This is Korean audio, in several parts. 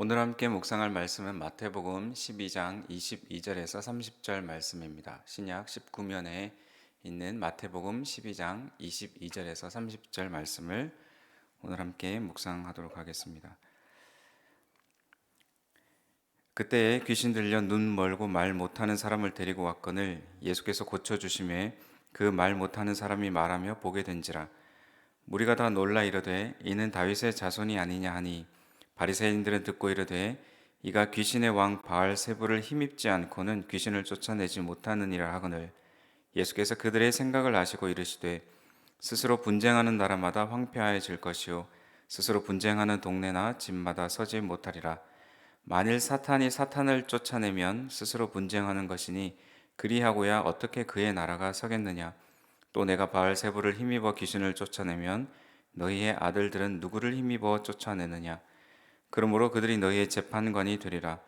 오늘 함께 묵상할 말씀은 마태복음 12장 22절에서 30절 말씀입니다. 신약 19면에 있는 마태복음 12장 22절에서 30절 말씀을 오늘 함께 묵상하도록 하겠습니다. 그때에 귀신 들려 눈 멀고 말 못하는 사람을 데리고 왔거늘 예수께서 고쳐주심에 그 말 못하는 사람이 말하며 보게 된지라. 무리가 다 놀라 이르되 이는 다윗의 자손이 아니냐 하니 바리새인들은 듣고 이르되 이가 귀신의 왕 바알세불을 힘입지 않고는 귀신을 쫓아내지 못하느니라 하거늘 예수께서 그들의 생각을 아시고 이르시되 스스로 분쟁하는 나라마다 황폐하여질 것이요 스스로 분쟁하는 동네나 집마다 서지 못하리라. 만일 사탄이 사탄을 쫓아내면 스스로 분쟁하는 것이니 그리하고야 어떻게 그의 나라가 서겠느냐. 또 내가 바알세불을 힘입어 귀신을 쫓아내면 너희의 아들들은 누구를 힘입어 쫓아내느냐. 그러므로 그들이 너희의 재판관이 되리라.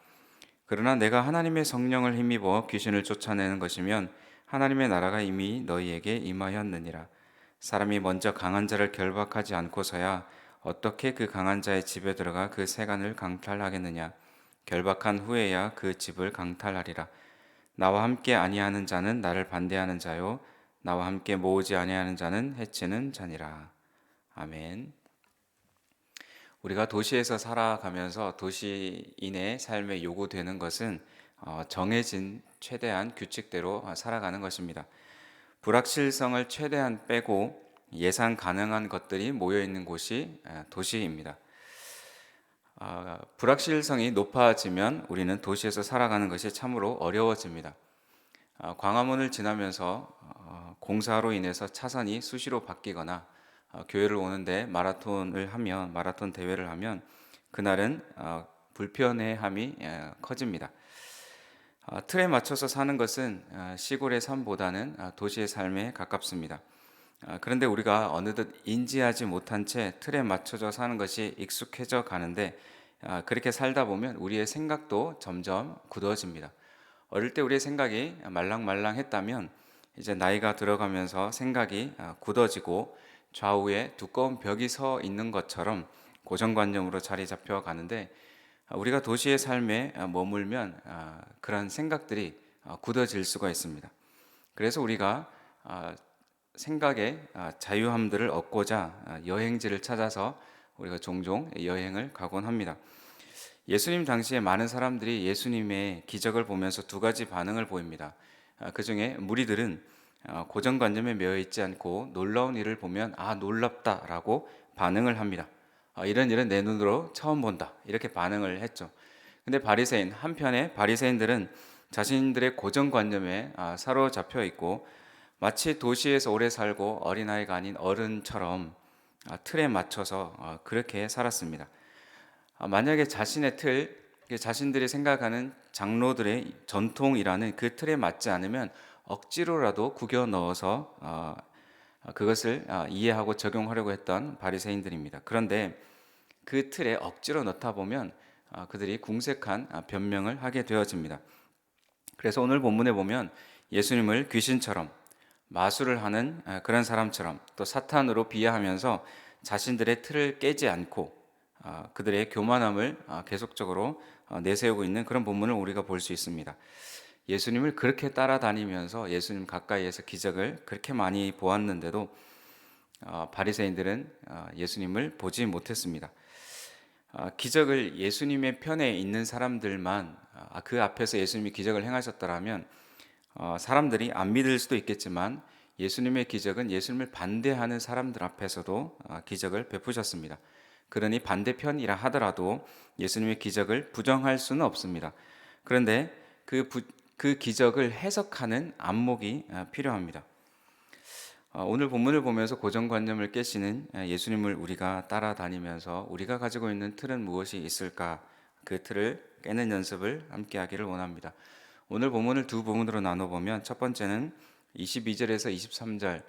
그러나 내가 하나님의 성령을 힘입어 귀신을 쫓아내는 것이면 하나님의 나라가 이미 너희에게 임하였느니라. 사람이 먼저 강한 자를 결박하지 않고서야 어떻게 그 강한 자의 집에 들어가 그 세간을 강탈하겠느냐. 결박한 후에야 그 집을 강탈하리라. 나와 함께 아니하는 자는 나를 반대하는 자요 나와 함께 모으지 아니하는 자는 해치는 자니라. 아멘. 우리가 도시에서 살아가면서 도시인의 삶에 요구되는 것은 정해진 최대한 규칙대로 살아가는 것입니다. 불확실성을 최대한 빼고 예상 가능한 것들이 모여 있는 곳이 도시입니다. 불확실성이 높아지면 우리는 도시에서 살아가는 것이 참으로 어려워집니다. 광화문을 지나면서 공사로 인해서 차선이 수시로 바뀌거나 교회를 오는데 마라톤 대회를 하면 그날은 불편해함이 커집니다. 틀에 맞춰서 사는 것은 시골의 삶보다는 도시의 삶에 가깝습니다. 그런데 우리가 어느덧 인지하지 못한 채 틀에 맞춰져 사는 것이 익숙해져 가는데 그렇게 살다 보면 우리의 생각도 점점 굳어집니다. 어릴 때 우리의 생각이 말랑말랑했다면 이제 나이가 들어가면서 생각이 굳어지고 좌우에 두꺼운 벽이 서 있는 것처럼 고정관념으로 자리 잡혀 가는데 우리가 도시의 삶에 머물면 그런 생각들이 굳어질 수가 있습니다. 그래서 우리가 생각의 자유함들을 얻고자 여행지를 찾아서 우리가 종종 여행을 가곤 합니다. 예수님 당시에 많은 사람들이 예수님의 기적을 보면서 두 가지 반응을 보입니다. 그 중에 무리들은 고정관념에 매여 있지 않고 놀라운 일을 보면 놀랍다라고 반응을 합니다. 이런 일은 내 눈으로 처음 본다 이렇게 반응을 했죠. 근데 한편에 바리새인들은 자신들의 고정관념에 사로잡혀 있고 마치 도시에서 오래 살고 어린아이가 아닌 어른처럼 틀에 맞춰서 그렇게 살았습니다. 만약에 자신들이 생각하는 장로들의 전통이라는 그 틀에 맞지 않으면 억지로라도 구겨 넣어서 그것을 이해하고 적용하려고 했던 바리새인들입니다. 그런데 그 틀에 억지로 넣다 보면 그들이 궁색한 변명을 하게 되어집니다. 그래서 오늘 본문에 보면 예수님을 귀신처럼 마술을 하는 그런 사람처럼 또 사탄으로 비하하면서 자신들의 틀을 깨지 않고 그들의 교만함을 계속적으로 내세우고 있는 그런 본문을 우리가 볼 수 있습니다. 예수님을 그렇게 따라다니면서 예수님 가까이에서 기적을 그렇게 많이 보았는데도 바리새인들은 예수님을 보지 못했습니다. 기적을 예수님의 편에 있는 사람들만 그 앞에서 예수님이 기적을 행하셨더라면 사람들이 안 믿을 수도 있겠지만 예수님의 기적은 예수님을 반대하는 사람들 앞에서도 기적을 베푸셨습니다. 그러니 반대편이라 하더라도 예수님의 기적을 부정할 수는 없습니다. 그런데 그 기적을 해석하는 안목이 필요합니다. 오늘 본문을 보면서 고정관념을 깨시는 예수님을 우리가 따라다니면서 우리가 가지고 있는 틀은 무엇이 있을까? 그 틀을 깨는 연습을 함께 하기를 원합니다. 오늘 본문을 두 부분으로 나눠보면 첫 번째는 22절에서 23절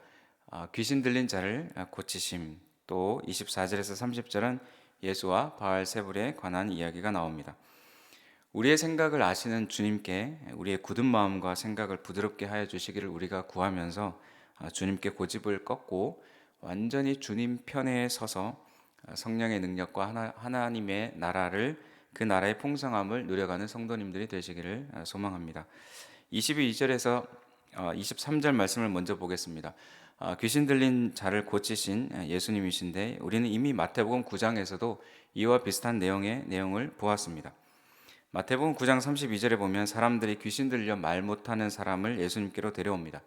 귀신 들린 자를 고치심, 또 24절에서 30절은 예수와 바알세불에 관한 이야기가 나옵니다. 우리의 생각을 아시는 주님께 우리의 굳은 마음과 생각을 부드럽게 하여 주시기를 우리가 구하면서 주님께 고집을 꺾고 완전히 주님 편에 서서 성령의 능력과 하나님의 나라를 그 나라의 풍성함을 누려가는 성도님들이 되시기를 소망합니다. 22절에서 23절 말씀을 먼저 보겠습니다. 귀신 들린 자를 고치신 예수님이신데 우리는 이미 마태복음 9장에서도 이와 비슷한 내용을 보았습니다. 마태복음 9장 32절에 보면 사람들이 귀신 들려 말 못하는 사람을 예수님께로 데려옵니다.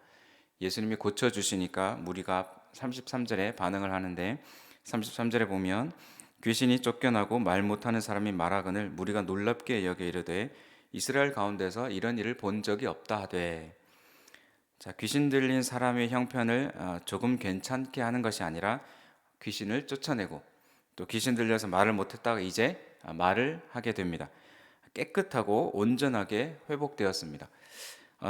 예수님이 고쳐주시니까 무리가 33절에 반응을 하는데 33절에 보면 귀신이 쫓겨나고 말 못하는 사람이 말하거늘 무리가 놀랍게 여겨 이르되 이스라엘 가운데서 이런 일을 본 적이 없다 하되. 자, 귀신 들린 사람의 형편을 조금 괜찮게 하는 것이 아니라 귀신을 쫓아내고 또 귀신 들려서 말을 못했다가 이제 말을 하게 됩니다. 깨끗하고 온전하게 회복되었습니다.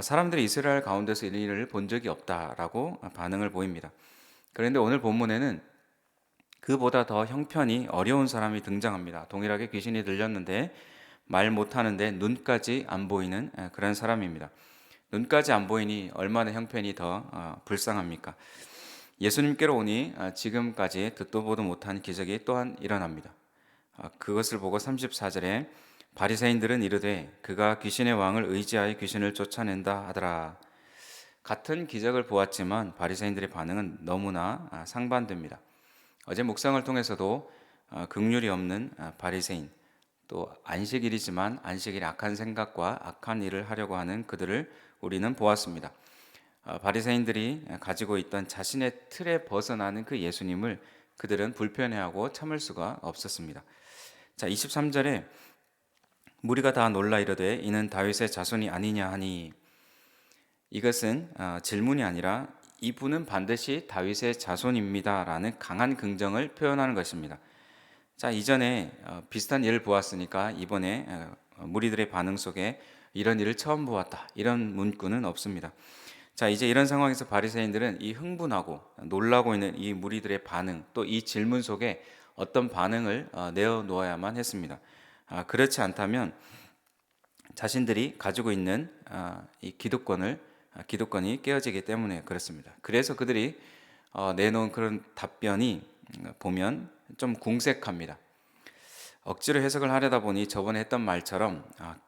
사람들이 이스라엘 가운데서 이런 일을 본 적이 없다라고 반응을 보입니다. 그런데 오늘 본문에는 그보다 더 형편이 어려운 사람이 등장합니다. 동일하게 귀신이 들렸는데 말 못하는데 눈까지 안 보이는 그런 사람입니다. 눈까지 안 보이니 얼마나 형편이 더 불쌍합니까? 예수님께로 오니 지금까지 듣도 보도 못한 기적이 또한 일어납니다. 그것을 보고 34절에 바리새인들은 이르되 그가 귀신의 왕을 의지하여 귀신을 쫓아낸다 하더라. 같은 기적을 보았지만 바리새인들의 반응은 너무나 상반됩니다. 어제 묵상을 통해서도 긍휼이 없는 바리새인, 또 안식일이지만 안식일에 악한 생각과 악한 일을 하려고 하는 그들을 우리는 보았습니다. 바리새인들이 가지고 있던 자신의 틀에 벗어나는 그 예수님을 그들은 불편해하고 참을 수가 없었습니다. 자, 23절에 무리가 다 놀라 이르되 이는 다윗의 자손이 아니냐 하니, 이것은 질문이 아니라 이분은 반드시 다윗의 자손입니다라는 강한 긍정을 표현하는 것입니다. 자, 이전에 비슷한 예를 보았으니까 이번에 무리들의 반응 속에 이런 일을 처음 보았다, 이런 문구는 없습니다. 자, 이제 이런 상황에서 바리새인들은 이 흥분하고 놀라고 있는 이 무리들의 반응, 또 이 질문 속에 어떤 반응을 내어놓아야만 했습니다. 그렇지 않다면 자신들이 가지고 있는 이 기득권이 깨어지기 때문에 그렇습니다. 그래서 그들이 내놓은 그런 답변이 보면 좀 궁색합니다. 억지로 해석을 하려다 보니 저번에 했던 말처럼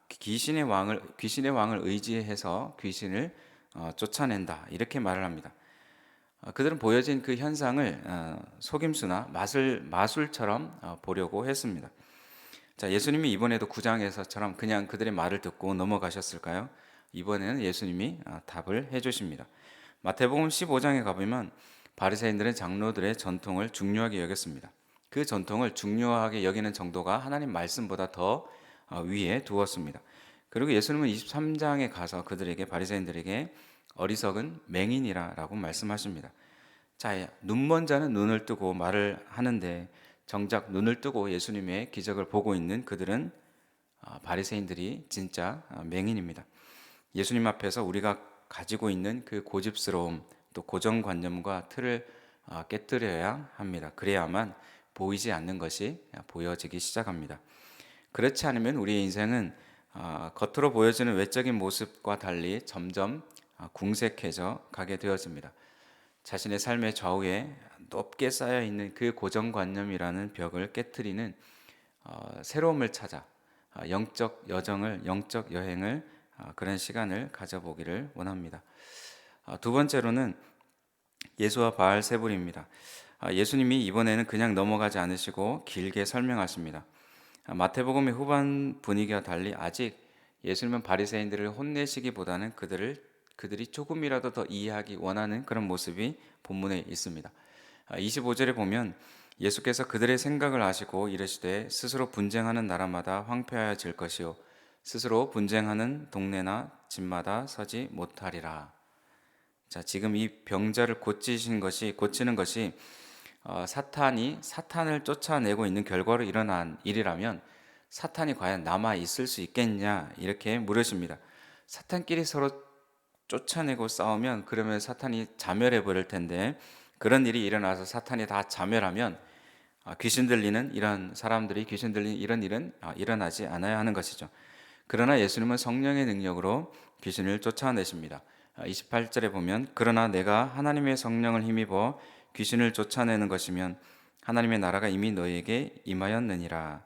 귀신의 왕을 의지해서 귀신을 쫓아낸다, 이렇게 말을 합니다. 그들은 보여진 그 현상을 속임수나 마술처럼 보려고 했습니다. 자, 예수님이 이번에도 9장에서처럼 그냥 그들의 말을 듣고 넘어가셨을까요? 이번에는 예수님이 답을 해주십니다. 마태복음 15장에 가보면 바리새인들은 장로들의 전통을 중요하게 여겼습니다. 그 전통을 중요하게 여기는 정도가 하나님 말씀보다 더 위에 두었습니다. 그리고 예수님은 23장에 가서 바리새인들에게 어리석은 맹인이라고 말씀하십니다. 자, 눈먼 자는 눈을 뜨고 말을 하는데 정작 눈을 뜨고 예수님의 기적을 보고 있는 그들은 바리새인들이 진짜 맹인입니다. 예수님 앞에서 우리가 가지고 있는 그 고집스러움, 또 고정관념과 틀을 깨뜨려야 합니다. 그래야만 보이지 않는 것이 보여지기 시작합니다. 그렇지 않으면 우리의 인생은 겉으로 보여지는 외적인 모습과 달리 점점 궁색해져 가게 되어집니다. 자신의 삶의 좌우에 높게 쌓여 있는 그 고정관념이라는 벽을 깨트리는 새로움을 찾아 영적 여행을 그런 시간을 가져보기를 원합니다. 두 번째로는 예수와 바알세불입니다. 예수님이 이번에는 그냥 넘어가지 않으시고 길게 설명하십니다. 마태복음의 후반 분위기와 달리 아직 예수님은 바리새인들을 혼내시기보다는 그들이 조금이라도 더 이해하기 원하는 그런 모습이 본문에 있습니다. 25절에 보면 예수께서 그들의 생각을 아시고 이르시되 스스로 분쟁하는 나라마다 황폐하여질 것이요 스스로 분쟁하는 동네나 집마다 서지 못하리라. 자, 지금 이 병자를 고치는 것이 사탄이 사탄을 쫓아내고 있는 결과로 일어난 일이라면 사탄이 과연 남아 있을 수 있겠냐, 이렇게 물으십니다. 사탄끼리 서로 쫓아내고 싸우면 그러면 사탄이 자멸해 버릴 텐데, 그런 일이 일어나서 사탄이 다 자멸하면 귀신 들리는 이런 이런 일은 일어나지 않아야 하는 것이죠. 그러나 예수님은 성령의 능력으로 귀신을 쫓아내십니다. 28절에 보면 그러나 내가 하나님의 성령을 힘입어 귀신을 쫓아내는 것이면 하나님의 나라가 이미 너희에게 임하였느니라.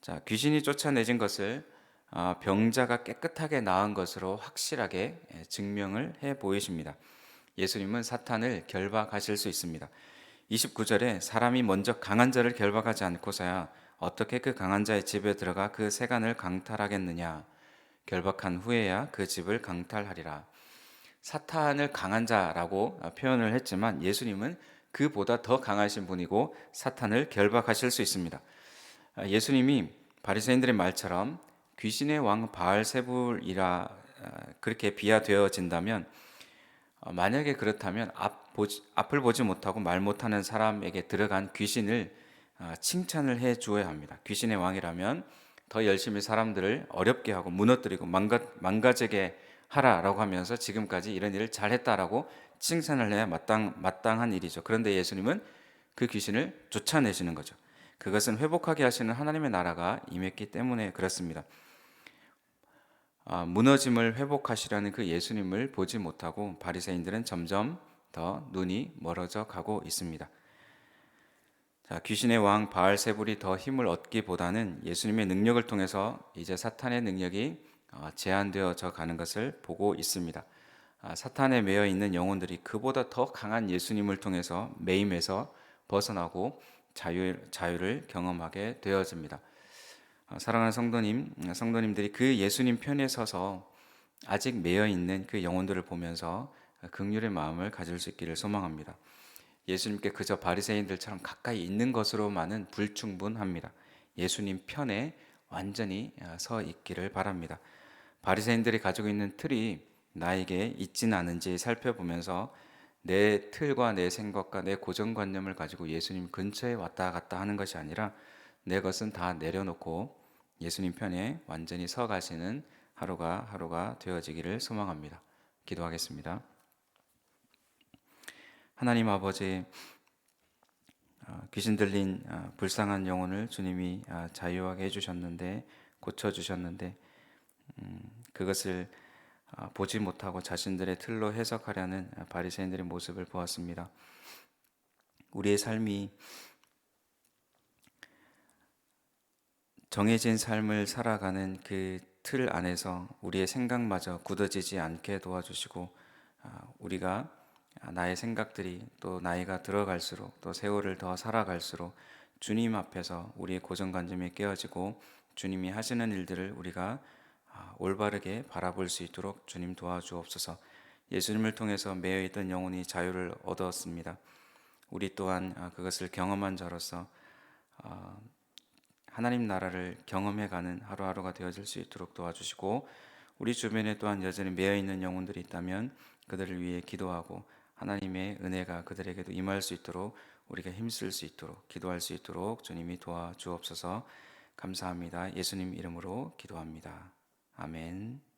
자, 귀신이 쫓아내진 것을 병자가 깨끗하게 나은 것으로 확실하게 증명을 해 보이십니다. 예수님은 사탄을 결박하실 수 있습니다. 29절에 사람이 먼저 강한 자를 결박하지 않고서야 어떻게 그 강한 자의 집에 들어가 그 세간을 강탈하겠느냐. 결박한 후에야 그 집을 강탈하리라. 사탄을 강한 자라고 표현을 했지만 예수님은 그보다 더 강하신 분이고 사탄을 결박하실 수 있습니다. 예수님이 바리새인들의 말처럼 귀신의 왕 바알세불이라 그렇게 비하되어진다면 만약에 그렇다면 앞을 보지 못하고 말 못하는 사람에게 들어간 귀신을 칭찬을 해 주어야 합니다. 귀신의 왕이라면 더 열심히 사람들을 어렵게 하고 무너뜨리고 망가지게 하라라고 하면서 지금까지 이런 일을 잘했다라고 칭찬을 해야 마땅한 일이죠. 그런데 예수님은 그 귀신을 쫓아내시는 거죠. 그것은 회복하게 하시는 하나님의 나라가 임했기 때문에 그렇습니다. 무너짐을 회복하시라는 그 예수님을 보지 못하고 바리새인들은 점점 더 눈이 멀어져 가고 있습니다. 자, 귀신의 왕 바알세불이 더 힘을 얻기보다는 예수님의 능력을 통해서 이제 사탄의 능력이 제한되어져 가는 것을 보고 있습니다. 사탄에 매여 있는 영혼들이 그보다 더 강한 예수님을 통해서 매임에서 벗어나고 자유를 경험하게 되어집니다. 사랑하는 성도님들이 그 예수님 편에 서서 아직 매여 있는 그 영혼들을 보면서 긍휼의 마음을 가질 수 있기를 소망합니다. 예수님께 그저 바리새인들처럼 가까이 있는 것으로만은 불충분합니다. 예수님 편에 완전히 서 있기를 바랍니다. 바리새인들이 가지고 있는 틀이 나에게 있지는 않은지 살펴보면서 내 틀과 내 생각과 내 고정관념을 가지고 예수님 근처에 왔다 갔다 하는 것이 아니라 내 것은 다 내려놓고 예수님 편에 완전히 서 가시는 하루가 되어지기를 소망합니다. 기도하겠습니다. 하나님 아버지, 귀신 들린 불쌍한 영혼을 주님이 자유하게 해주셨는데 고쳐주셨는데 그것을 보지 못하고 자신들의 틀로 해석하려는 바리새인들의 모습을 보았습니다. 우리의 삶이 정해진 삶을 살아가는 그 틀 안에서 우리의 생각마저 굳어지지 않게 도와주시고 우리가 나의 생각들이 또 나이가 들어갈수록 또 세월을 더 살아갈수록 주님 앞에서 우리의 고정관념이 깨어지고 주님이 하시는 일들을 우리가 올바르게 바라볼 수 있도록 주님 도와주옵소서. 예수님을 통해서 매여있던 영혼이 자유를 얻었습니다. 우리 또한 그것을 경험한 자로서 하나님 나라를 경험해가는 하루하루가 되어질 수 있도록 도와주시고 우리 주변에 또한 여전히 매여있는 영혼들이 있다면 그들을 위해 기도하고 하나님의 은혜가 그들에게도 임할 수 있도록 우리가 힘쓸 수 있도록 기도할 수 있도록 주님이 도와주옵소서. 감사합니다. 예수님 이름으로 기도합니다. 아멘.